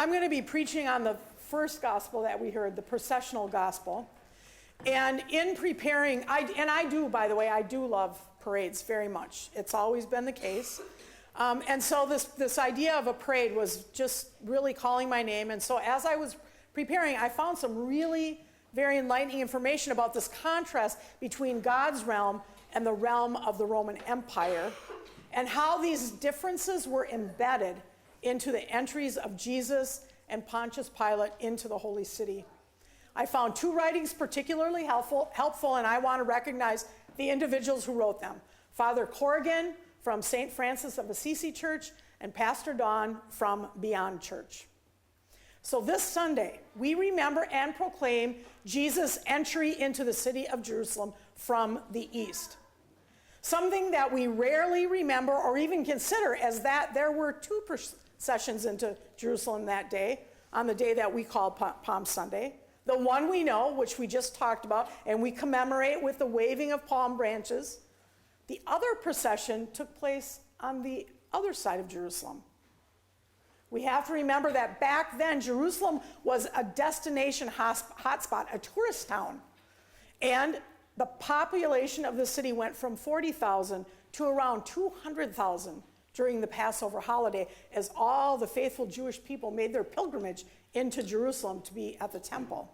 I'm going to be preaching on the first gospel that we heard, the processional gospel. And in preparing, I do love parades very much. It's always been the case. And so this idea of a parade was just really calling my name. And so as I was preparing, I found some really very enlightening information about this contrast between God's realm and the realm of the Roman Empire, and how these differences were embedded into the entries of Jesus and Pontius Pilate into the holy city. I found two writings particularly helpful, and I want to recognize the individuals who wrote them. Father Corrigan from St. Francis of Assisi Church and Pastor Don from Beyond Church. So this Sunday, we remember and proclaim Jesus' entry into the city of Jerusalem from the east. Something that we rarely remember or even consider as that there were two processions into Jerusalem that day, on the day that we call Palm Sunday. The one we know, which we just talked about, and we commemorate with the waving of palm branches. The other procession took place on the other side of Jerusalem. We have to remember that back then, Jerusalem was a destination hotspot, a tourist town. And the population of the city went from 40,000 to around 200,000 during the Passover holiday, as all the faithful Jewish people made their pilgrimage into Jerusalem to be at the temple.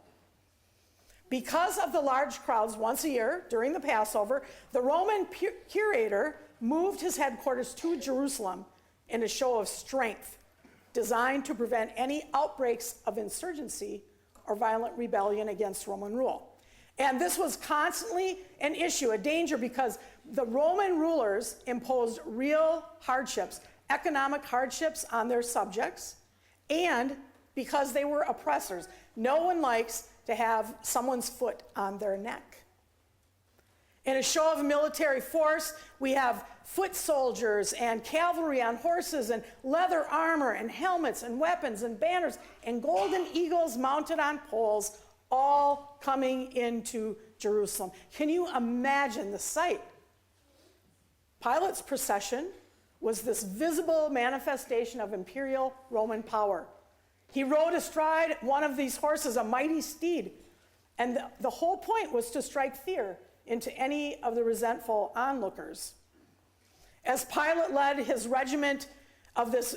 Because of the large crowds once a year during the Passover, the Roman curator moved his headquarters to Jerusalem in a show of strength, designed to prevent any outbreaks of insurgency or violent rebellion against Roman rule. And this was constantly an issue, a danger, because the Roman rulers imposed real hardships, economic hardships on their subjects, and because they were oppressors. No one likes to have someone's foot on their neck. In a show of military force, we have foot soldiers and cavalry on horses and leather armor and helmets and weapons and banners and golden eagles mounted on poles, all coming into Jerusalem. Can you imagine the sight? Pilate's procession was this visible manifestation of imperial Roman power. He rode astride one of these horses, a mighty steed, and the whole point was to strike fear into any of the resentful onlookers. As Pilate led his regiment of this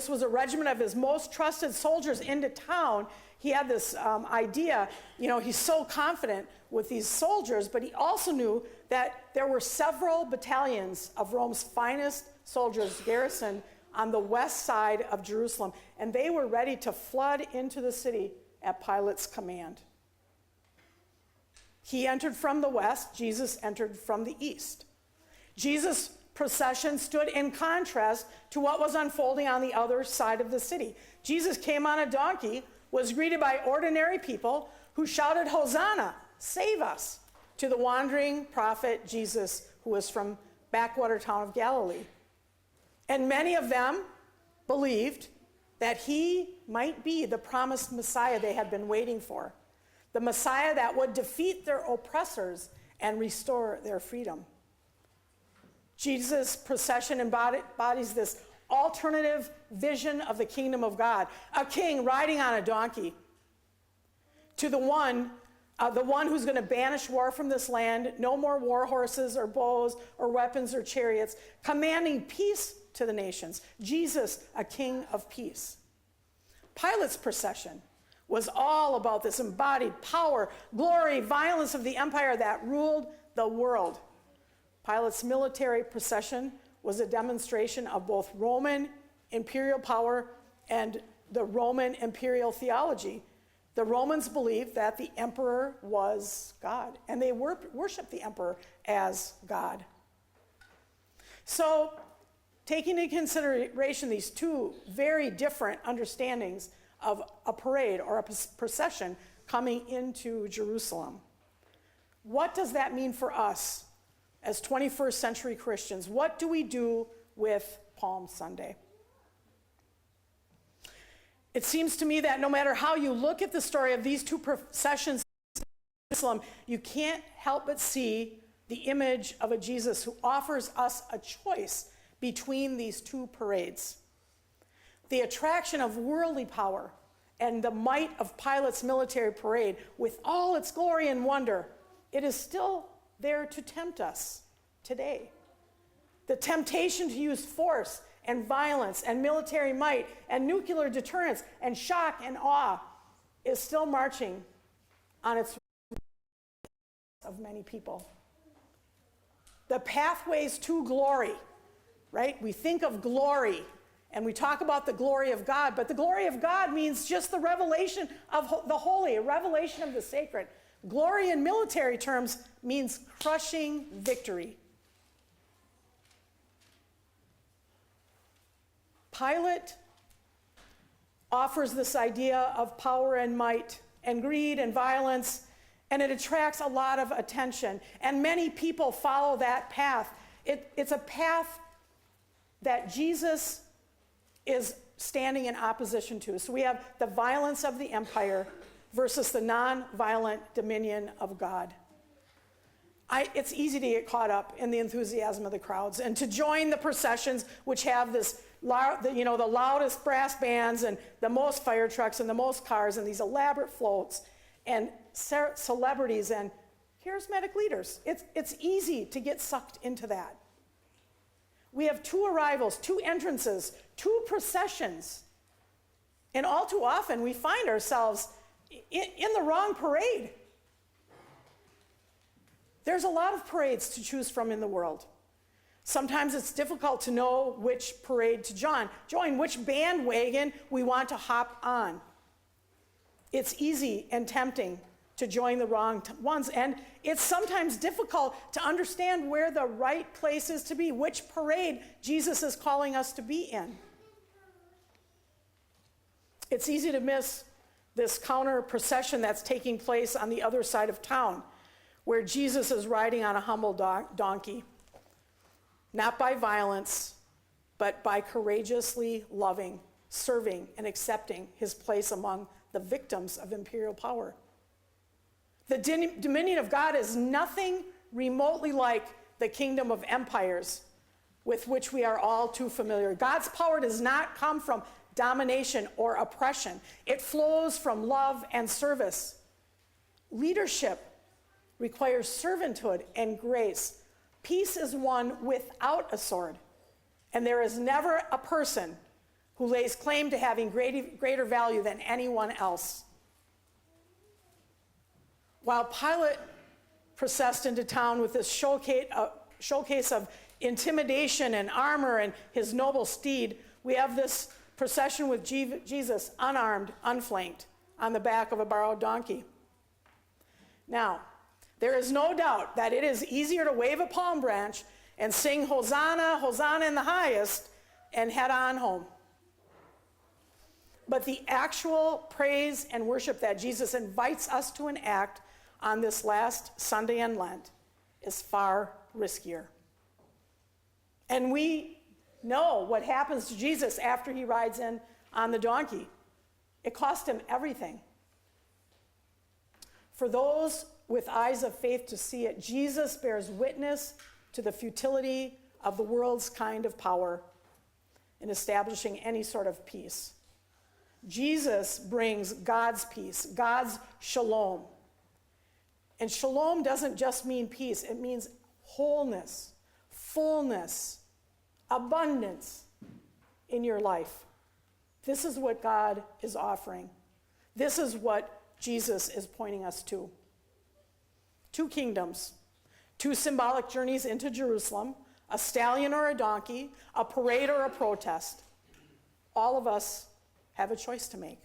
was a regiment of his most trusted soldiers into town, he had this idea, he's so confident with these soldiers, but he also knew that there were several battalions of Rome's finest soldiers garrisoned on the west side of Jerusalem, and they were ready to flood into the city at Pilate's command. He entered from the west, Jesus entered from the east. Jesus' procession stood in contrast to what was unfolding on the other side of the city. Jesus came on a donkey, was greeted by ordinary people who shouted, "Hosanna, save us," to the wandering prophet Jesus, who was from backwater town of Galilee. And many of them believed that he might be the promised Messiah they had been waiting for, the Messiah that would defeat their oppressors and restore their freedom. Jesus' procession embodies this alternative vision of the kingdom of God, a king riding on a donkey, to the one who's going to banish war from this land, no more war horses or bows or weapons or chariots, commanding peace to the nations. Jesus, a king of peace. Pilate's procession was all about this embodied power, glory, violence of the empire that ruled the world. Pilate's military procession was a demonstration of both Roman imperial power and the Roman imperial theology. The Romans believed that the emperor was God, and they worshiped the emperor as God. So, taking into consideration these two very different understandings of a parade or a procession coming into Jerusalem, what does that mean for us as 21st century Christians? What do we do with Palm Sunday? It seems to me that no matter how you look at the story of these two processions in Jerusalem, you can't help but see the image of a Jesus who offers us a choice between these two parades. the attraction of worldly power and the might of Pilate's military parade, with all its glory and wonder, it is still there to tempt us today. The temptation to use force and violence and military might and nuclear deterrence and shock and awe is still marching on its of many people. The pathways to glory, right? We think of glory and we talk about the glory of God, but the glory of God means just the revelation of the holy, a revelation of the sacred. Glory in military terms means crushing victory. Pilate offers this idea of power and might and greed and violence, and it attracts a lot of attention. And many people follow that path. It's a path that Jesus is standing in opposition to. So we have the violence of the empire versus the non-violent dominion of God. It's easy to get caught up in the enthusiasm of the crowds and to join the processions which have this, the loudest brass bands and the most fire trucks and the most cars and these elaborate floats and celebrities and charismatic leaders. It's easy to get sucked into that. We have 2 arrivals, 2 entrances, 2 processions. And all too often we find ourselves in the wrong parade. There's a lot of parades to choose from in the world. Sometimes it's difficult to know which parade to join, which bandwagon we want to hop on. It's easy and tempting to join the wrong ones, and it's sometimes difficult to understand where the right place is to be, which parade Jesus is calling us to be in. It's easy to miss this counter procession that's taking place on the other side of town, where Jesus is riding on a humble donkey, not by violence, but by courageously loving, serving, and accepting his place among the victims of imperial power. The dominion of God is nothing remotely like the kingdom of empires with which we are all too familiar. God's power does not come from domination or oppression. It flows from love and service. Leadership requires servanthood and grace. Peace is won without a sword, and there is never a person who lays claim to having greater value than anyone else. While Pilate processed into town with this showcase of intimidation and armor and his noble steed, we have this procession with Jesus unarmed, unflanked, on the back of a borrowed donkey. Now, there is no doubt that it is easier to wave a palm branch and sing Hosanna, Hosanna in the highest, and head on home. But the actual praise and worship that Jesus invites us to enact on this last Sunday in Lent is far riskier. And we know what happens to Jesus after he rides in on the donkey. It cost him everything. For those with eyes of faith to see it, Jesus bears witness to the futility of the world's kind of power in establishing any sort of peace. Jesus brings God's peace, God's shalom. And shalom doesn't just mean peace, it means wholeness, fullness, abundance in your life. This is what God is offering. This is what Jesus is pointing us to. 2 kingdoms, 2 symbolic journeys into Jerusalem, a stallion or a donkey, a parade or a protest. All of us have a choice to make.